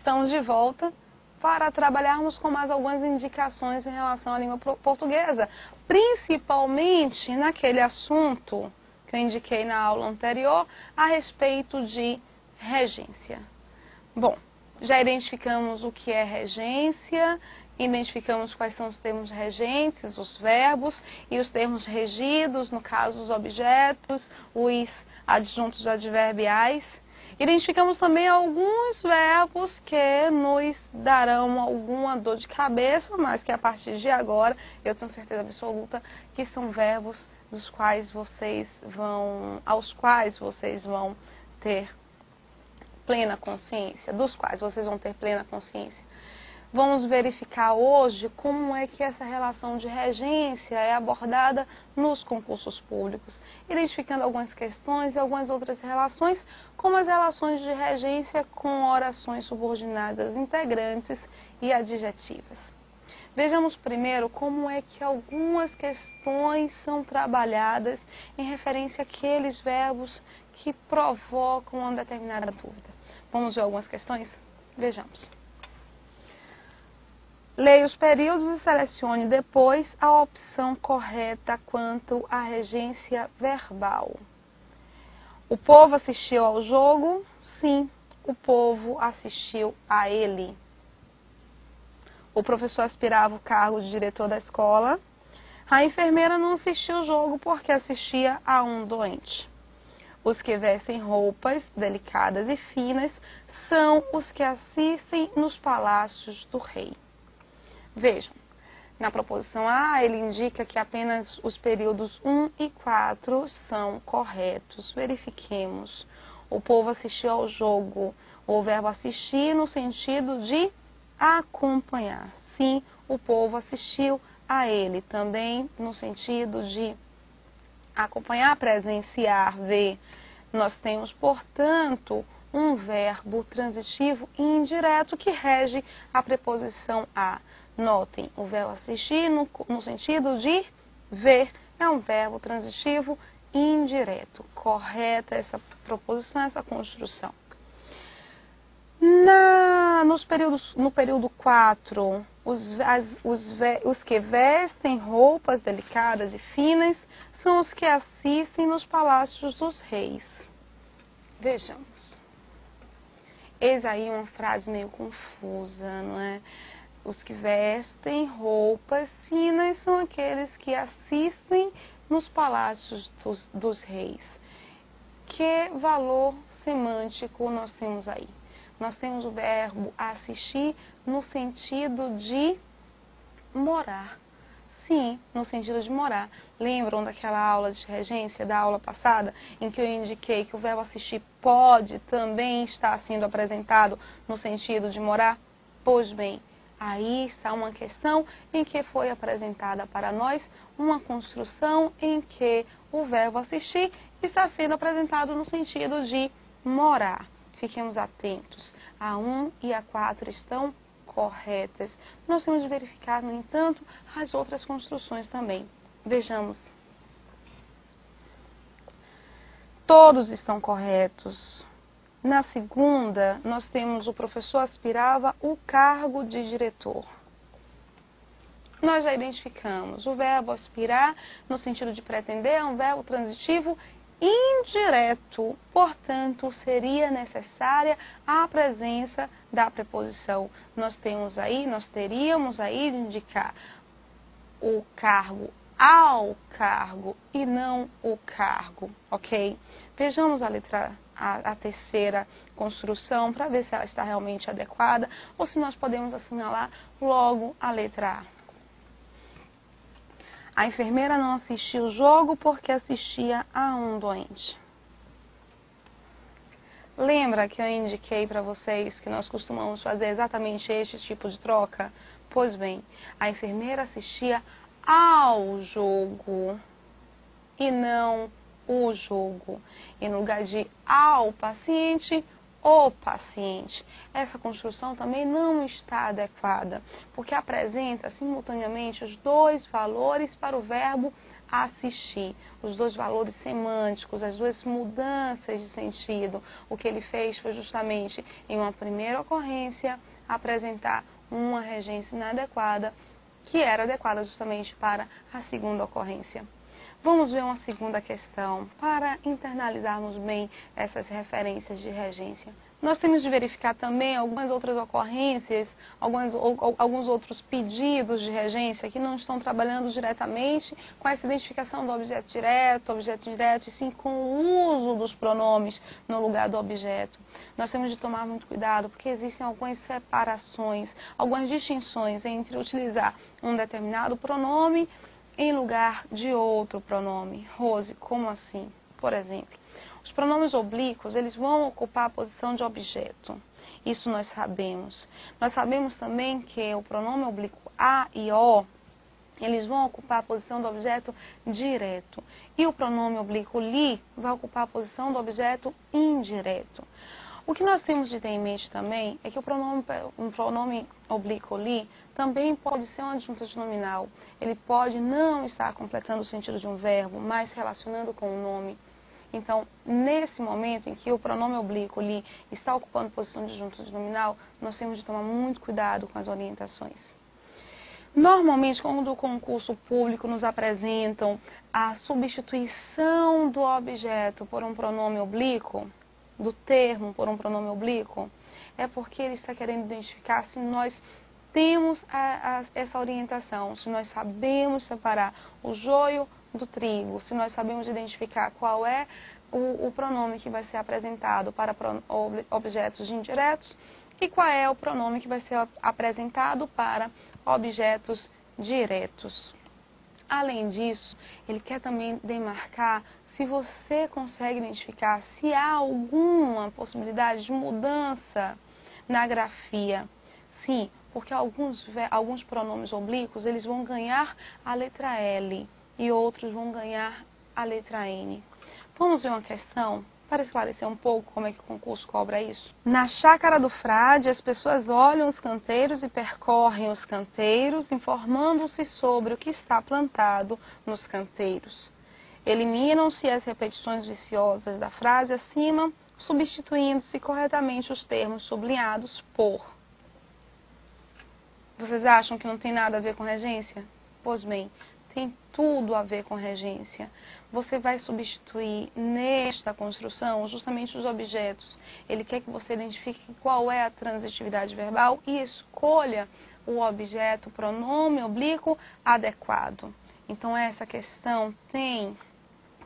Estamos de volta para trabalharmos com mais algumas indicações em relação à língua portuguesa, principalmente naquele assunto que eu indiquei na aula anterior a respeito de regência. Bom, já identificamos o que é regência, identificamos quais são os termos regentes, os verbos e os termos regidos, no caso os objetos, os adjuntos adverbiais. Identificamos também alguns verbos que nos darão alguma dor de cabeça, mas que a partir de agora eu tenho certeza absoluta que são verbos aos quais vocês vão ter plena consciência, dos quais vocês vão ter plena consciência. Vamos verificar hoje como é que essa relação de regência é abordada nos concursos públicos, identificando algumas questões e algumas outras relações, como as relações de regência com orações subordinadas integrantes e adjetivas. Vejamos primeiro como é que algumas questões são trabalhadas em referência àqueles verbos que provocam uma determinada dúvida. Vamos ver algumas questões? Vejamos. Leia os períodos e selecione depois a opção correta quanto à regência verbal. O povo assistiu ao jogo? Sim, o povo assistiu a ele. O professor aspirava o cargo de diretor da escola. A enfermeira não assistiu ao jogo porque assistia a um doente. Os que vestem roupas delicadas e finas são os que assistem nos palácios do rei. Vejam, na proposição A, ele indica que apenas os períodos 1 e 4 são corretos. Verifiquemos. O povo assistiu ao jogo. O verbo assistir no sentido de acompanhar. Sim, o povo assistiu a ele. Também no sentido de acompanhar, presenciar, ver. Nós temos, portanto, um verbo transitivo indireto que rege a preposição a. Notem, o verbo assistir no sentido de ver é um verbo transitivo indireto. Correta essa proposição, essa construção. No período 4, os que vestem roupas delicadas e finas são os que assistem nos palácios dos reis. Vejamos. Eis aí uma frase meio confusa, não é? Os que vestem roupas finas são aqueles que assistem nos palácios dos reis. Que valor semântico nós temos aí? Nós temos o verbo assistir no sentido de morar. Sim, no sentido de morar. Lembram daquela aula de regência, da aula passada, em que eu indiquei que o verbo assistir pode também estar sendo apresentado no sentido de morar? Pois bem, aí está uma questão em que foi apresentada para nós uma construção em que o verbo assistir está sendo apresentado no sentido de morar. Fiquemos atentos. A 1 e a 4 estão corretas. Nós temos de verificar, no entanto, as outras construções também. Vejamos. Todos estão corretos. Na segunda, nós temos o professor aspirava o cargo de diretor. Nós já identificamos o verbo aspirar, no sentido de pretender, é um verbo transitivo indireto. Portanto, seria necessária a presença da preposição. Nós teríamos aí de indicar o cargo ao cargo e não o cargo, ok? Vejamos a terceira construção para ver se ela está realmente adequada ou se nós podemos assinalar logo a letra A. A enfermeira não assistiu o jogo porque assistia a um doente. Lembra que eu indiquei para vocês que nós costumamos fazer exatamente este tipo de troca? Pois bem, a enfermeira assistia ao jogo e não o jogo. E no lugar de ao paciente, o paciente. Essa construção também não está adequada, porque apresenta simultaneamente os dois valores para o verbo assistir, os dois valores semânticos, as duas mudanças de sentido. O que ele fez foi justamente, em uma primeira ocorrência, apresentar uma regência inadequada, que era adequada justamente para a segunda ocorrência. Vamos ver uma segunda questão para internalizarmos bem essas referências de regência. Nós temos de verificar também algumas outras ocorrências, alguns outros pedidos de regência que não estão trabalhando diretamente com essa identificação do objeto direto, e sim com o uso dos pronomes no lugar do objeto. Nós temos de tomar muito cuidado, porque existem algumas separações, algumas distinções entre utilizar um determinado pronome em lugar de outro pronome. Rose, como assim? Por exemplo, os pronomes oblíquos, eles vão ocupar a posição de objeto. Isso nós sabemos. Nós sabemos também que o pronome oblíquo a e o, eles vão ocupar a posição do objeto direto. E o pronome oblíquo li vai ocupar a posição do objeto indireto. O que nós temos de ter em mente também é que o pronome oblíquo li também pode ser uma adjunta nominal. Ele pode não estar completando o sentido de um verbo, mas relacionando com o nome. Então, nesse momento em que o pronome oblíquo li está ocupando posição de adjunta nominal, nós temos de tomar muito cuidado com as orientações. Normalmente, quando o concurso público nos apresentam a substituição do objeto por um pronome oblíquo, do termo por um pronome oblíquo, é porque ele está querendo identificar se nós temos essa orientação, se nós sabemos separar o joio do trigo, se nós sabemos identificar qual é o pronome que vai ser apresentado para objetos indiretos e qual é o pronome que vai ser apresentado para objetos diretos. Além disso, ele quer também demarcar se você consegue identificar se há alguma possibilidade de mudança na grafia. Sim, porque alguns pronomes oblíquos eles vão ganhar a letra L e outros vão ganhar a letra N. Vamos ver uma questão para esclarecer um pouco como é que o concurso cobra isso? Na chácara do frade, as pessoas olham os canteiros e percorrem os canteiros, informando-se sobre o que está plantado nos canteiros. Eliminam-se as repetições viciosas da frase acima, substituindo-se corretamente os termos sublinhados por. Vocês acham que não tem nada a ver com regência? Pois bem, tem tudo a ver com regência. Você vai substituir nesta construção justamente os objetos. Ele quer que você identifique qual é a transitividade verbal e escolha o objeto pronome oblíquo adequado. Então essa questão tem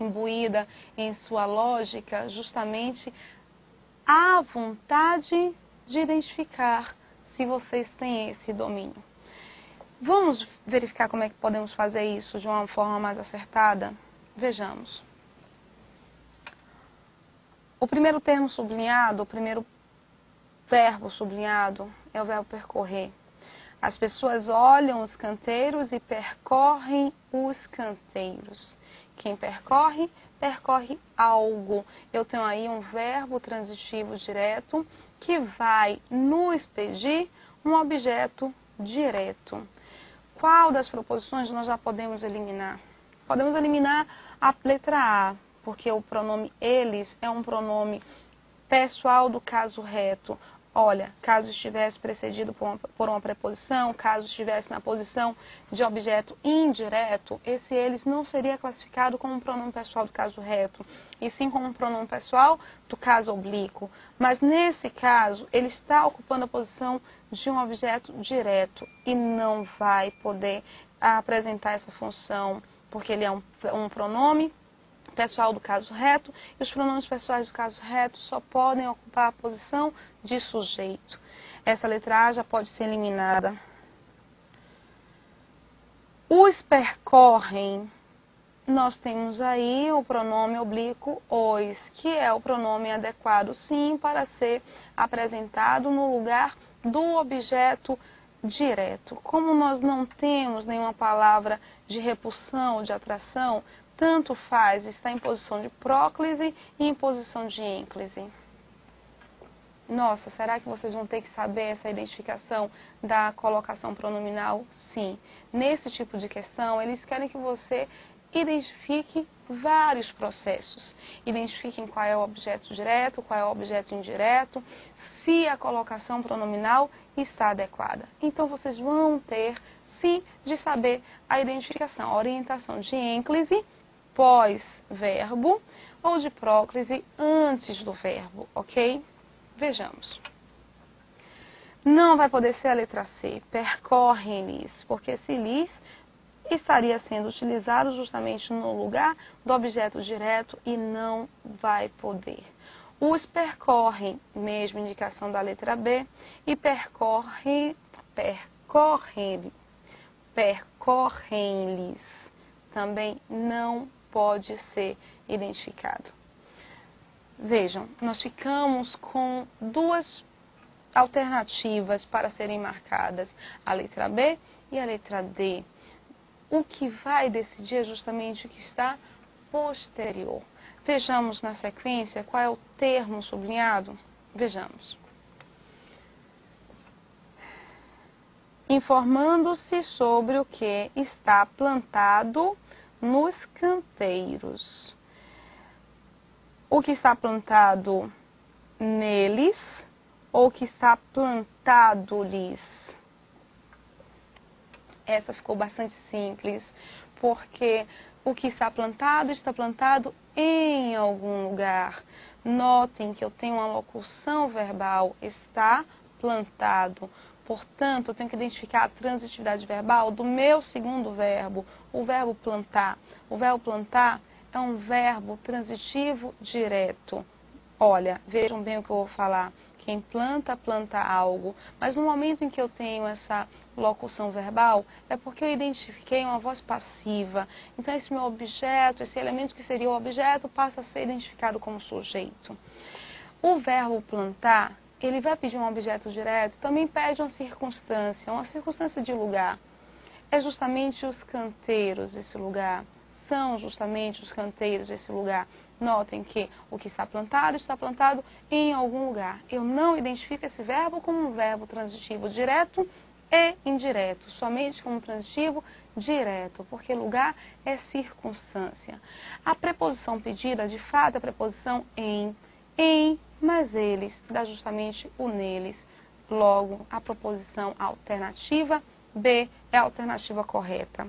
imbuída em sua lógica justamente a vontade de identificar se vocês têm esse domínio. Vamos verificar como é que podemos fazer isso de uma forma mais acertada? Vejamos. O primeiro termo sublinhado, o primeiro verbo sublinhado é o verbo percorrer. As pessoas olham os canteiros e percorrem os canteiros. Quem percorre, percorre algo. Eu tenho aí um verbo transitivo direto que vai nos pedir um objeto direto. Qual das proposições nós já podemos eliminar? Podemos eliminar a letra A, porque o pronome eles é um pronome pessoal do caso reto. Olha, caso estivesse precedido por uma preposição, caso estivesse na posição de objeto indireto, esse eles não seria classificado como um pronome pessoal do caso reto, e sim como um pronome pessoal do caso oblíquo. Mas nesse caso, ele está ocupando a posição de um objeto direto e não vai poder apresentar essa função, porque ele é um pronome pessoal do caso reto, e os pronomes pessoais do caso reto só podem ocupar a posição de sujeito. Essa letra A já pode ser eliminada. Os percorrem, nós temos aí o pronome oblíquo os, que é o pronome adequado, sim, para ser apresentado no lugar do objeto direto. Como nós não temos nenhuma palavra de repulsão ou de atração, tanto faz, está em posição de próclise e em posição de ênclise. Nossa, será que vocês vão ter que saber essa identificação da colocação pronominal? Sim. Nesse tipo de questão, eles querem que você identifique vários processos. Identifiquem qual é o objeto direto, qual é o objeto indireto, se a colocação pronominal está adequada. Então, vocês vão ter, sim, de saber a identificação, a orientação de ênclise pós-verbo ou de próclise antes do verbo, ok? Vejamos. Não vai poder ser a letra C, percorrem-lhes, porque se lhes estaria sendo utilizado justamente no lugar do objeto direto e não vai poder. Os percorrem, mesma indicação da letra B, e percorrem-lhes, também não pode ser identificado. Vejam, nós ficamos com duas alternativas para serem marcadas, a letra B e a letra D. O que vai decidir é justamente o que está posterior. Vejamos na sequência qual é o termo sublinhado. Vejamos. Informando-se sobre o que está plantado nos canteiros. O que está plantado neles ou o que está plantado-lhes? Essa ficou bastante simples, porque o que está plantado em algum lugar. Notem que eu tenho uma locução verbal, está plantado. Portanto, eu tenho que identificar a transitividade verbal do meu segundo verbo, o verbo plantar. O verbo plantar é um verbo transitivo direto. Olha, vejam bem o que eu vou falar. Quem planta, planta algo. Mas no momento em que eu tenho essa locução verbal, é porque eu identifiquei uma voz passiva. Então, esse meu objeto, esse elemento que seria o objeto, passa a ser identificado como sujeito. O verbo plantar, ele vai pedir um objeto direto, também pede uma circunstância de lugar. É justamente os canteiros esse lugar. São justamente os canteiros desse lugar. Notem que o que está plantado em algum lugar. Eu não identifico esse verbo como um verbo transitivo direto e indireto, somente como transitivo direto, porque lugar é circunstância. A preposição pedida, de fato, é a preposição em, mas eles, dá justamente o neles. Logo, a proposição alternativa B é a alternativa correta.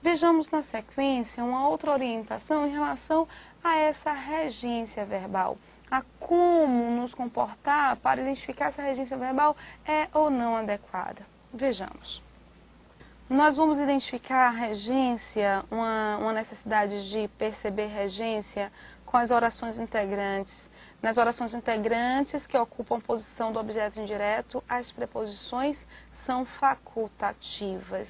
Vejamos na sequência uma outra orientação em relação a essa regência verbal, a como nos comportar para identificar se a regência verbal é ou não adequada. Vejamos. Nós vamos identificar a regência, uma necessidade de perceber regência com as orações integrantes. Nas orações integrantes que ocupam a posição do objeto indireto, as preposições são facultativas.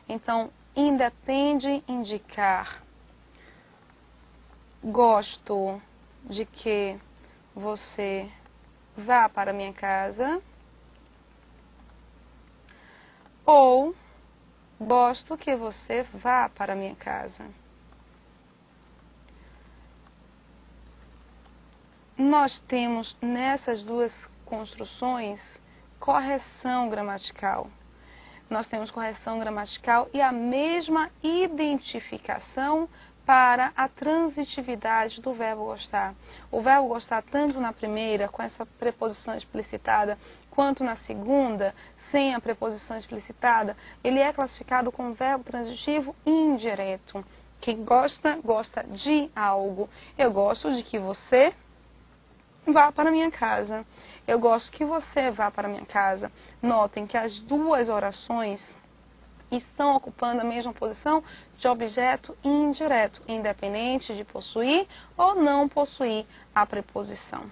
Então, independe indicar gosto de que você vá para minha casa ou gosto que você vá para minha casa. Nós temos nessas duas construções correção gramatical. Nós temos correção gramatical e a mesma identificação para a transitividade do verbo gostar. O verbo gostar, tanto na primeira, com essa preposição explicitada, quanto na segunda, sem a preposição explicitada, ele é classificado como verbo transitivo indireto. Quem gosta, gosta de algo. Eu gosto de que você vá para minha casa. Eu gosto que você vá para minha casa. Notem que as duas orações estão ocupando a mesma posição de objeto indireto, independente de possuir ou não possuir a preposição.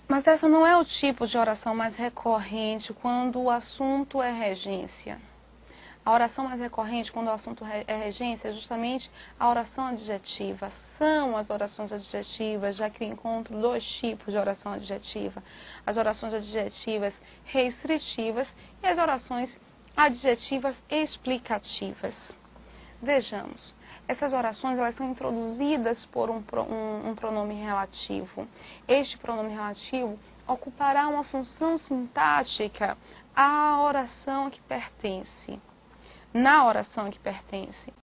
Mas essa não é o tipo de oração mais recorrente quando o assunto é regência. A oração mais recorrente quando o assunto é regência é justamente a oração adjetiva. São as orações adjetivas, já que eu encontro dois tipos de oração adjetiva. As orações adjetivas restritivas e as orações adjetivas explicativas. Vejamos. essas orações elas são introduzidas por um pronome relativo. Este pronome relativo ocupará uma função sintática à oração a que pertence, na oração a que pertence.